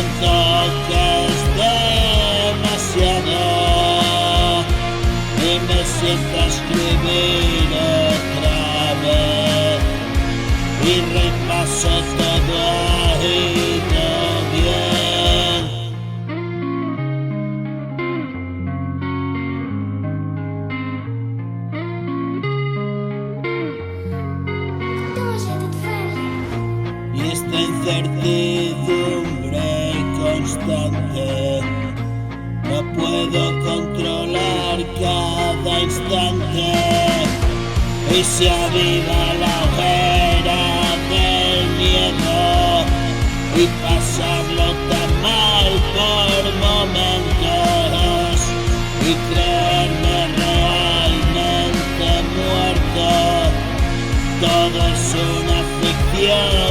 Siento que es demasiado y me siento a escribir otra vez y repaso todo ha ido bien. Y esta incertidumbre constante no puedo controlar cada instante y se aviva la hoguera del miedo y pasarlo tan mal por momentos y creerme realmente muerto. Todo es una ficción.